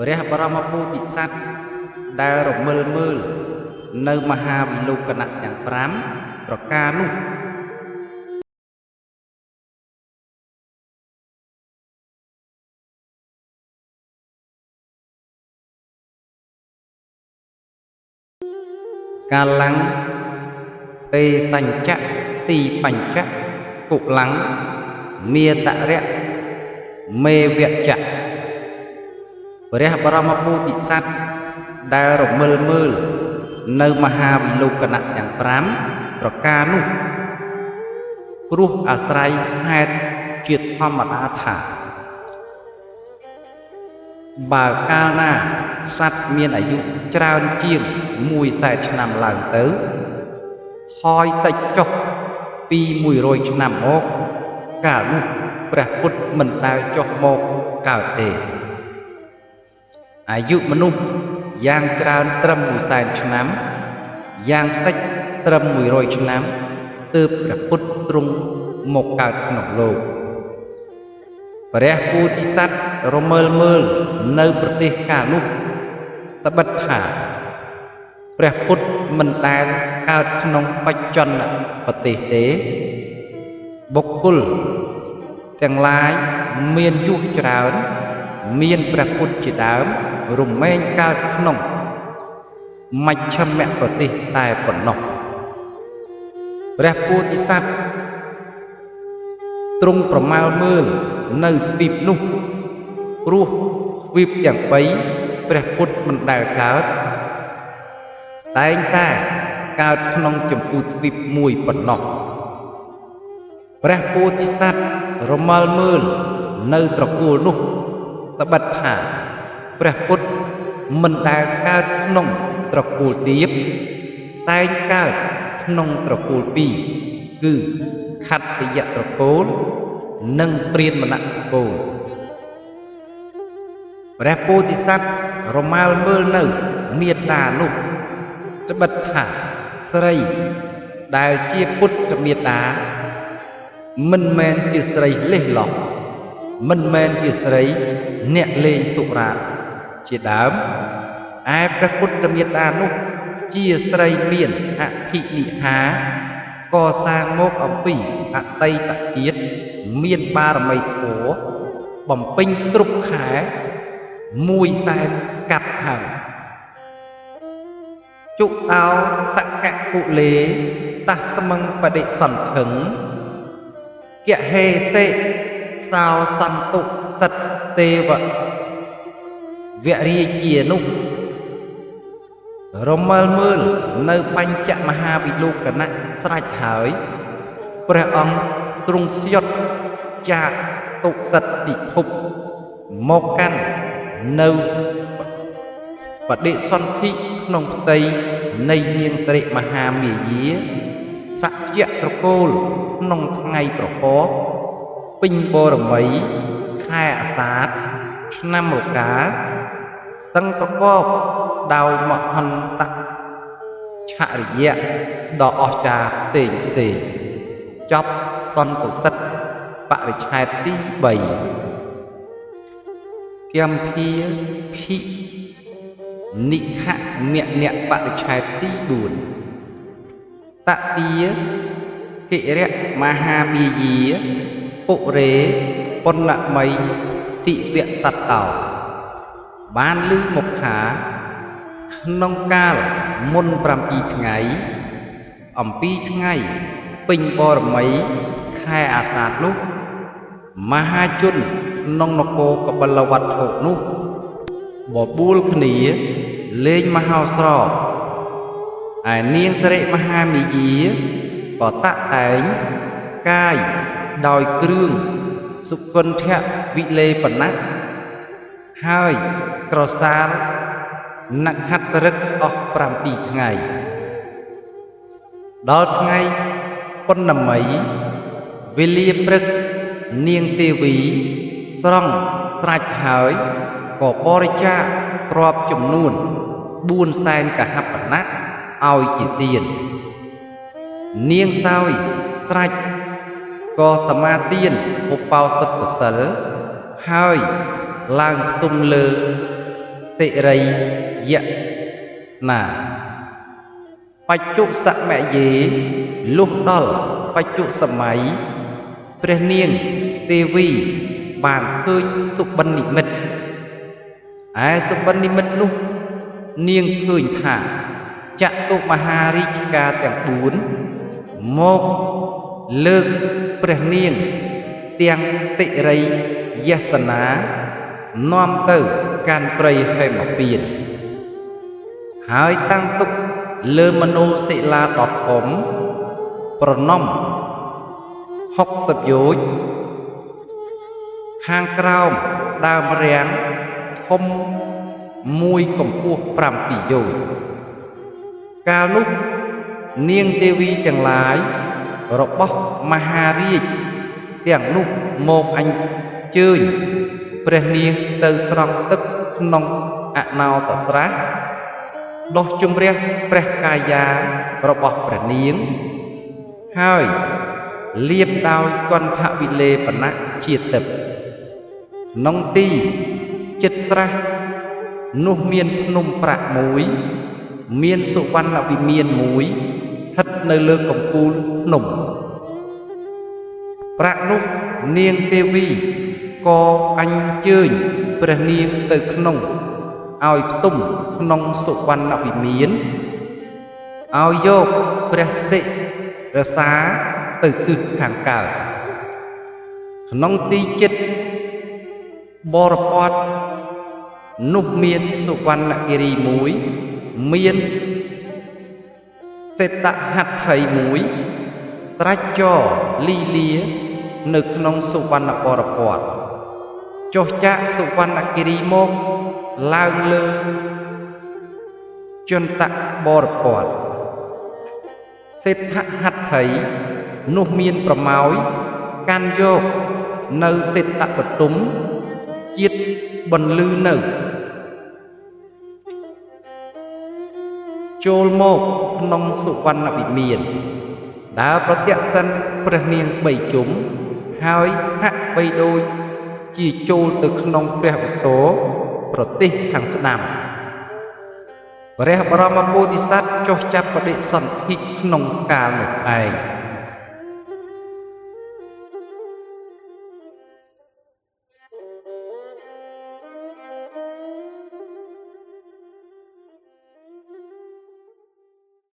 ព្រះបរមពុទ្ធិសត្វដែលរមិលមើលនៅមហាវិលោកណៈទាំង5ប្រការនោះកាលាំងទេសញ្ចៈទីបញ្ចៈគុលាំងមេតរៈមេវច្ចៈព្រះបរមពុទ្ធិសត្វដែលរមិលមើលនៅមហាវិលោកណៈទាំង5ប្រការនោះព្រោះអាស្រ័យហេតុជាធម្មតាថាបើកាលណាសត្វមានអាយុច្រើនជាង100,000 ឆ្នាំឡើងទៅថយតិចចុះពី100ឆ្នាំមកកាលនោះព្រះពុទ្ធមិនដែលចុះមកកើតទេអាយុមនុស្សយ៉ាងច្រើនត្រឹម100,000 ឆ្នាំយ៉ាងតិចត្រឹម100ឆ្នាំទើបព្រះពុទ្ធទ្រង់មកកើតក្នុងលោកព្រះពោធិសត្វរមើលមើលនៅប្រទេសកាលនោះត្បិតថាព្រះពុទ្ធមិនដែលកើតក្នុងបច្ចុប្បន្នប្រទេសទេបុគ្គលទាំងឡាយមានយុះច្រើនមានព្រះពុទ្ធជាដើមរមែងកើតក្នុងមជ្ឈិមប្រទេសតែប៉ុណ្ណោះព្រះពោធិសត្វទ្រង់ប្រមាលមើលនៅទ្វីបនោះព្រោះទ្វីបទាំង3ព្រះពុទ្ធមិនដែលកើតតែងតែកើតក្នុងចម្ពោះទ្វីបមួយប៉ុណ្ណោះព្រះពោធិសត្វរមាលមើលនៅត្រកូលនោះត្បិតថាព្រះពុទ្ធមិនដែលកើតក្នុងត្រកូលទាបតែងកើតក្នុងត្រកូល2គឺខត្តយត្រកូលនិងព្រានមនត្រកូលព្រះពោធិសត្វរមាលមើលនៅមេត្តានោះត្បិតថាស្រីដែលជាពុទ្ធមេត្តាមិនមែនជាស្រីលេះឡោះមិនមែនជាស្រីអ្នកលេងសុរាជាដើមឯព្រះពុទ្ធមេត្តានោះជាស្រីមានអភិនិហាកសាងមកអំពីអតីតជាតិមានបារមីធម៌បំពេញគ្រប់ខែ100,000 កាប់ហើយជុតោសកគុលេតស្មឹងបដិសន្ធឹងគហេសេសោសន្តុសិតទេវវរាជានោះរមើលមើលនៅបញ្ចមហាវិលោកណៈស្រេចហើយព្រះអង្គទ្រង់ស្យុតចាកទុសិទ្ធិភពមកកាន់នៅបដិសន្ធិក្នុងផ្ទៃនៃនាងសិរិមហាមាយាសក្យត្រកូលក្នុងថ្ងៃប្រពកពេញបរមីខែអាសាឍឆ្នាំរកាសឹងប្រកបដោយមហន្តឆរិយៈដ៏អស្ចារ្យផ្សេងចប់សន្តុសិទ្ធបរិច្ឆេទទី3គំភាភិនិខមៈបរិច្ឆេទទី4តទាកិរៈមហាមាយាពុរេពុណមីតិវសត្តោបានឮមកថាក្នុងកាលមុន7ថ្ងៃអំពីថ្ងៃពេញបរមីខែអាសាឍនោះមហាជនក្នុងនគរកបិលវត្ថុនោះបបួលគ្នាលេងមហោស្រពឯនាងសិរិមហាមាយាក៏តាក់តែងកាយដោយគ្រឿងសុគន្ធវិលេបណៈហើយក្រសាលនក្ខត្តរិកអស់7ថ្ងៃដល់ថ្ងៃពុណមីវេលាព្រឹកនាងទេវីស្រង់ស្រេចហើយក៏បរិច្ចាគទ្រព្យចំនួន400,000 កហបណៈឲ្យជាទាននាងសោយស្រេចក៏សមាទានឧបោសថកុសលហើយឡើងផ្ទុំលើ សិរីយៈណាបច្ចុសមយេលុះដល់បច្ចុសម័យព្រះនាងទេវីបានឃើញសុបិននិមិត្តឯសុបិននិមិត្តនោះនាងឃើញថាចតុមហារាជការទាំង4មកលើកព្រះនាងទាំងតិរិយសនានាំទៅកាន់ព្រៃហេមពានហើយតាំងទុកលើមនោសិលាដ៏ធំប្រណំ60យោជន៍ខាងក្រោមដើមរាំងធំមួយកម្ពស់7យោជន៍កាលនោះនាងទេវីទាំងឡាយរបស់មហារាជទាំងនោះមកអញ្ជើញព្រះនាងទៅស្រង់ទឹកក្នុងអណោតស្រះដោះជំរះព្រះកាយារបស់ព្រះនាងហើយលាបដោយកន្ធវិលេបនៈជាទឹកក្នុងទីចិត្តស្រះនោះមានភ្នំប្រាក់មួយមានសុវណ្ណវិមានមួយស្ថិតនៅលើកំពូលភ្នំប្រាក់នោះនាងទេវីក៏អញ្ជើញព្រះនាងទៅក្នុងឲ្យផ្ទុំក្នុងសុវណ្ណវិមានឲ្យយកព្រះសិរសាទៅទិសខាងកើតក្នុងទីចិត្តបរពតនោះមានសុវណ្ណគិរីមួយមានសេតហត្ថីមួយត្រាច់ចរលីលានៅក្នុងសុវណ្ណបរពតចុះចាក់សុវណ្ណគិរីមកឡើងលើចន្តបរពតសេដ្ឋហត្ថីនោះមានប្រមោយកាន់យកនៅសេដ្ឋបទុមជាតិបន្លឺនៅចូលមកក្នុងសុវណ្ណវិមានដើរប្រទក្សិណព្រះនាង3ជុំហើយហាក់បីដូចជាចូលទៅក្នុងព្រះឧទ្ធរប្រទេសខាងស្ដាំព្រះបរមពុទ្ធិសត្វចុះចាប់បដិសន្ធិក្នុងកាលនោះឯង